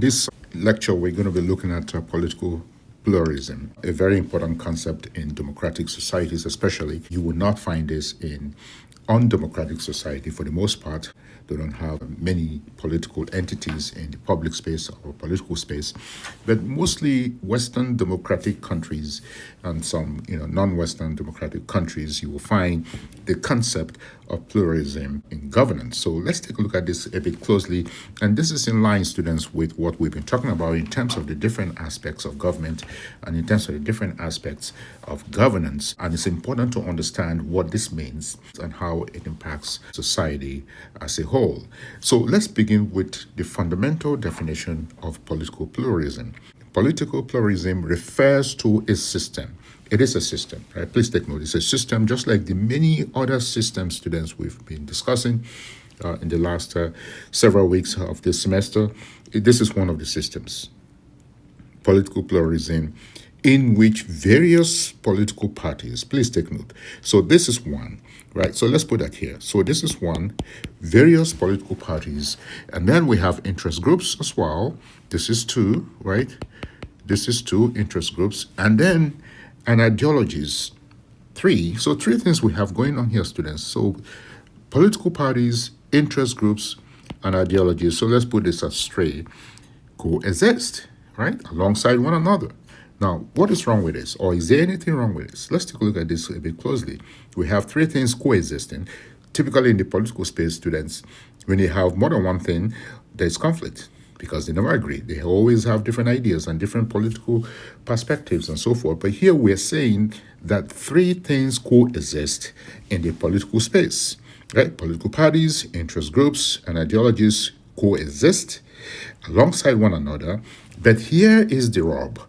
this lecture, we're going to be looking at political pluralism, a very important concept in democratic societies, especially. You will not find this in undemocratic society. For the most part, they don't have many political entities in the public space or political space, but mostly Western democratic countries and some non-Western democratic countries, you will find the concept of pluralism in governance. So let's take a look at this a bit closely, and this is in line, students, with what we've been talking about in terms of the different aspects of government and in terms of the different aspects of governance. And it's important to understand what this means and how it impacts society as a whole. So let's begin with the fundamental definition of political pluralism. Political pluralism refers to a system. It is a system, right? Please take note. It's a system just like the many other system, students, we've been discussing in the last several weeks of this semester. This is one of the systems. Political pluralism, in which various political parties, please take note. So this is one, right? So let's put that here. So this is one, various political parties, and then we have interest groups as well. This is two, right? This is two interest groups, and then ideologies, three. So three things we have going on here, students. So political parties, interest groups, and ideologies. So let's put this as three coexist, right, alongside one another. Now, what is wrong with this? Or is there anything wrong with this? Let's take a look at this a bit closely. We have three things coexisting. Typically in the political space, students, when you have more than one thing, there's conflict because they never agree. They always have different ideas and different political perspectives and so forth. But here we're saying that three things coexist in the political space, right? Political parties, interest groups, and ideologies coexist alongside one another. But here is the rub.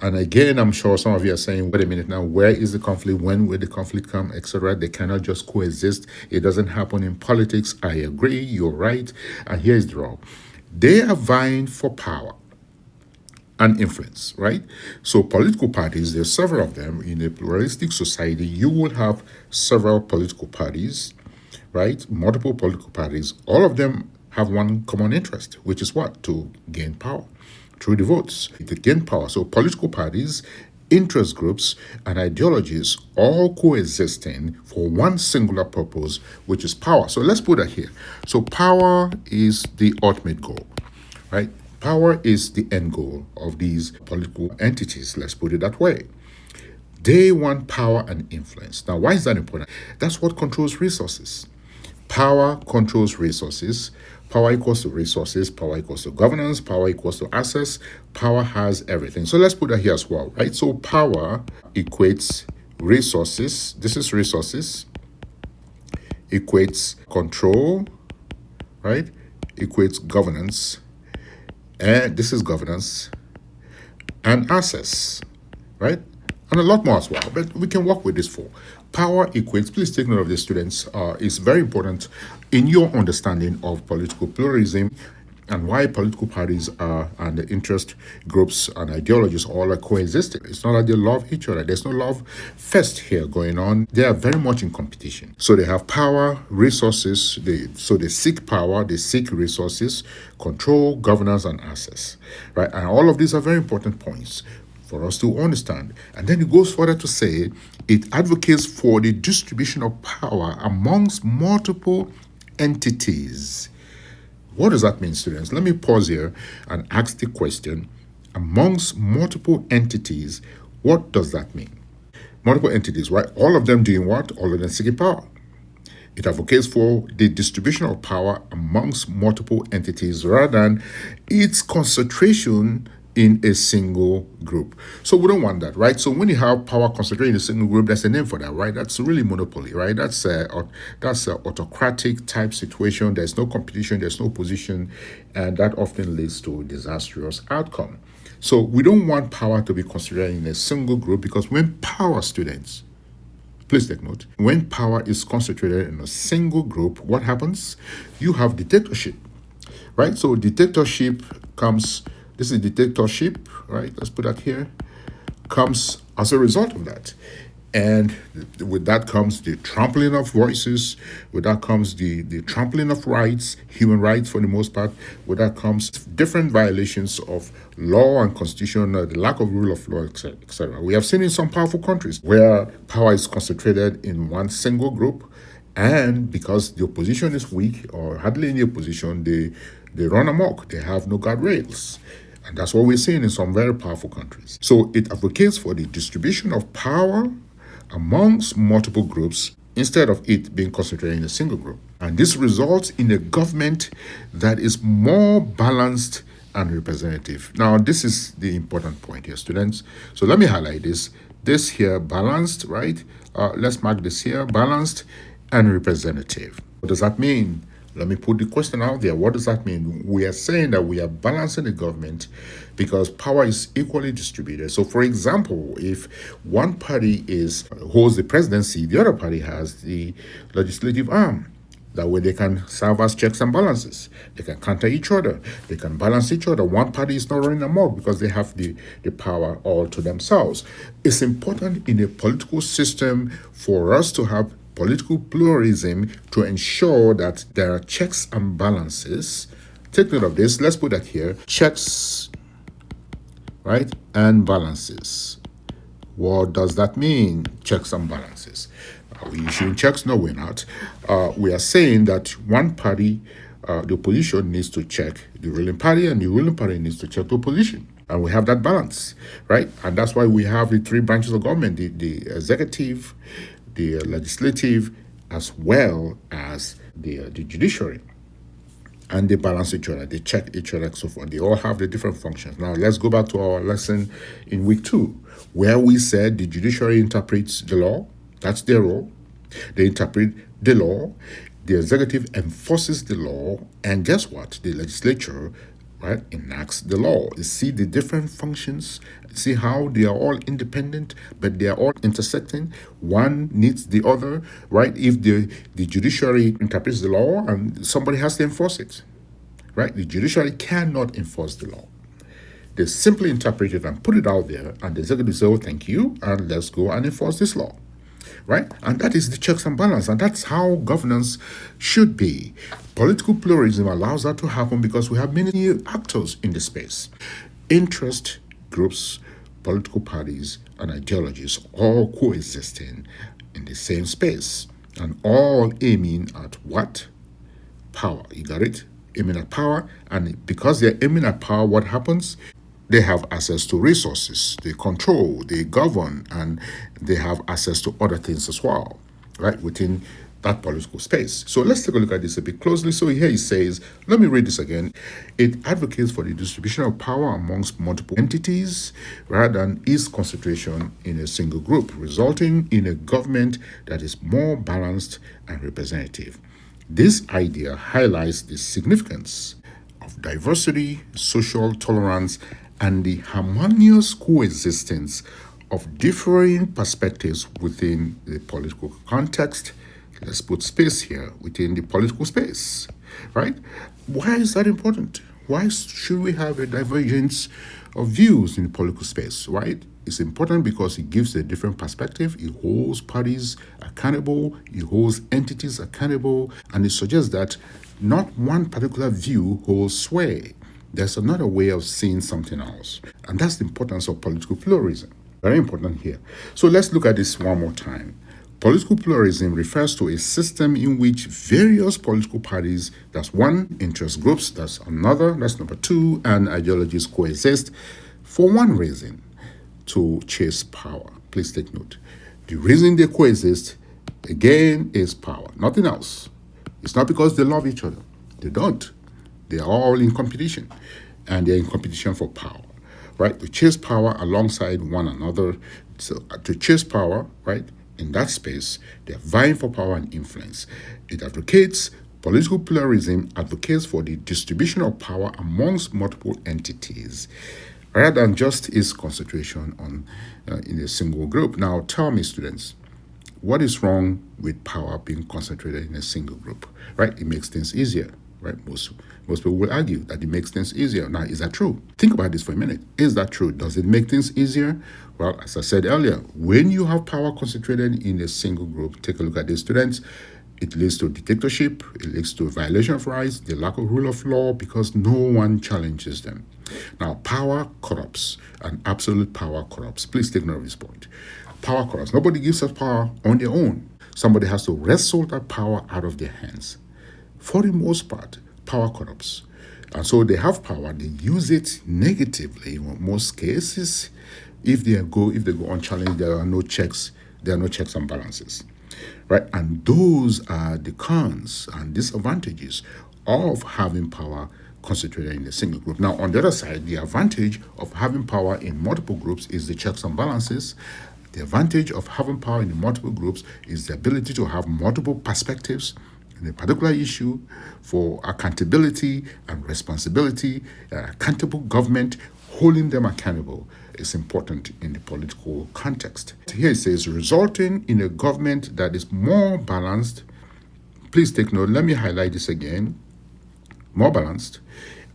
And again, I'm sure some of you are saying, wait a minute now, where is the conflict? When will the conflict come, etc.? They cannot just coexist. It doesn't happen in politics. I agree, you're right. And here's the rub. They are vying for power and influence, right? So political parties, there's several of them. In a pluralistic society, you will have several political parties, right? Multiple political parties. All of them have one common interest, which is what? To gain power through the votes, to gain power. So political parties, interest groups, and ideologies all coexisting for one singular purpose, which is power. So let's put that here. So power is the ultimate goal, right? Power is the end goal of these political entities. Let's put it that way. They want power and influence. Now, why is that important? That's what controls resources. Power controls resources. Power equals to resources, power equals to governance, power equals to access, power has everything. So let's put that here as well, right? So power equates resources, this is resources, equates control, right? Equates governance, and this is governance, and access, right? And a lot more as well, but we can work with this for. Power equates, please take note of this, students, is very important in your understanding of political pluralism and why political parties are and the interest groups and ideologies all are coexisting. It's not that they love each other. There's no love fest here going on. They are very much in competition. So they have power, resources, so they seek power, they seek resources, control, governance, and access, right? And all of these are very important points for us to understand. And then it goes further to say it advocates for the distribution of power amongst multiple entities. What does that mean, students? Let me pause here and ask the question. Amongst multiple entities, what does that mean? Multiple entities, right? All of them doing what? All of them seeking power. It advocates for the distribution of power amongst multiple entities rather than its concentration in a single group. So we don't want that, right? So when you have power concentrated in a single group, that's a name for that, right? That's really monopoly, right? That's a autocratic type situation. There's no competition, there's no position, and that often leads to a disastrous outcome. So we don't want power to be concentrated in a single group because when power, students, please take note, when power is concentrated in a single group, what happens? You have dictatorship, right? So dictatorship comes. This is dictatorship, right? Let's put that here. Comes as a result of that. And with that comes the trampling of voices, with that comes the trampling of rights, human rights for the most part, with that comes different violations of law and constitution, the lack of rule of law, etc., etc. We have seen in some powerful countries where power is concentrated in one single group, and because the opposition is weak or hardly any opposition, they run amok. They have no guardrails. And that's what we're seeing in some very powerful countries. So it advocates for the distribution of power amongst multiple groups instead of it being concentrated in a single group. And this results in a government that is more balanced and representative. Now, this is the important point here, students. So let me highlight this. This here, balanced, right? Let's mark this here, balanced and representative. What does that mean? Let me put the question out there. What does that mean? We are saying that we are balancing the government because power is equally distributed. So, for example, if one party holds the presidency, the other party has the legislative arm. That way they can serve as checks and balances. They can counter each other. They can balance each other. One party is not running amok because they have the power all to themselves. It's important in a political system for us to have political pluralism to ensure that there are checks and balances. Take note of this. Let's put that here. Checks, right, and balances. What does that mean? Checks and balances. Are we issuing checks? No, we're not. We are saying that one party, the opposition, needs to check the ruling party, and the ruling party needs to check the opposition. And we have that balance, right? And that's why we have the three branches of government, the executive, the legislative, as well as the judiciary. And they balance each other, they check each other, and so forth. They all have the different functions. Now, let's go back to our lesson in week 2, where we said the judiciary interprets the law. That's their role. They interpret the law. The executive enforces the law. And guess what? The legislature, right, enacts the law. You see the different functions. See how they are all independent, but they are all intersecting. One needs the other, right? If the judiciary interprets the law, and somebody has to enforce it, right? The judiciary cannot enforce the law. They simply interpret it and put it out there, and the executive says, oh, thank you, and let's go and enforce this law. Right? And that is the checks and balance. And that's how governance should be. Political pluralism allows that to happen because we have many actors in the space. Interest groups, political parties, and ideologies all coexisting in the same space and all aiming at what? Power. You got it? Aiming at power. And because they're aiming at power, what happens? They have access to resources, they control, they govern, and they have access to other things as well, right, within that political space. So let's take a look at this a bit closely. So here he says, let me read this again. It advocates for the distribution of power amongst multiple entities rather than its concentration in a single group, resulting in a government that is more balanced and representative. This idea highlights the significance of diversity, social tolerance, and the harmonious coexistence of differing perspectives within the political context. Let's put space here, within the political space, right? Why is that important? Why should we have a divergence of views in the political space, right? It's important because it gives a different perspective. It holds parties accountable. It holds entities accountable. And it suggests that not one particular view holds sway. There's another way of seeing something else. And that's the importance of political pluralism. Very important here. So let's look at this one more time. Political pluralism refers to a system in which various political parties, that's one, interest groups, that's another, that's number 2, and ideologies coexist for one reason, to chase power. Please take note. The reason they coexist, again, is power, nothing else. It's not because they love each other. They don't. They are all in competition, and they're in competition for power, right? To chase power alongside one another. So to chase power, right, in that space, they're vying for power and influence. It advocates, political pluralism advocates for the distribution of power amongst multiple entities, rather than just its concentration on in a single group. Now, tell me, students, what is wrong with power being concentrated in a single group, right? It makes things easier. right? Most people will argue that it makes things easier. Now, is that true? Think about this for a minute. Is that true? Does it make things easier? Well, as I said earlier, when you have power concentrated in a single group, take a look at the students. It leads to dictatorship, it leads to violation of rights, the lack of rule of law, because no one challenges them. Now, power corrupts, and absolute power corrupts. Please take note of this point. Power corrupts. Nobody gives us power on their own. Somebody has to wrestle that power out of their hands. For the most part, power corrupts. And so they have power, they use it negatively in most cases. If they go unchallenged, there are no checks and balances. Right? And those are the cons and disadvantages of having power concentrated in a single group. Now, on the other side, the advantage of having power in multiple groups is the checks and balances. The advantage of having power in multiple groups is the ability to have multiple perspectives in a particular issue for accountability and responsibility, accountable government, holding them accountable is important in the political context. Here it says, resulting in a government that is more balanced. Please take note, let me highlight this again. More balanced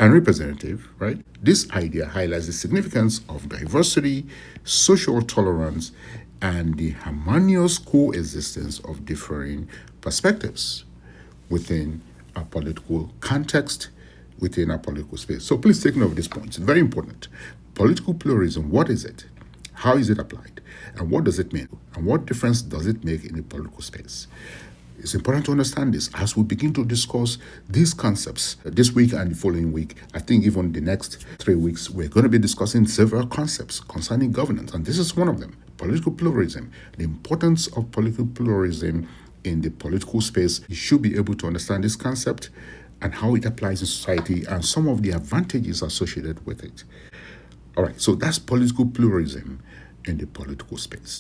and representative, right? This idea highlights the significance of diversity, social tolerance, and the harmonious coexistence of differing perspectives within a political context, within a political space. So please take note of this point. It's very important. Political pluralism, what is it? How is it applied? And what does it mean? And what difference does it make in the political space? It's important to understand this as we begin to discuss these concepts this week and the following week. I think even the next 3 weeks, we're going to be discussing several concepts concerning governance. And this is one of them, political pluralism. The importance of political pluralism in the political space. You should be able to understand this concept and how it applies in society and some of the advantages associated with it. All right, so that's political pluralism in the political space.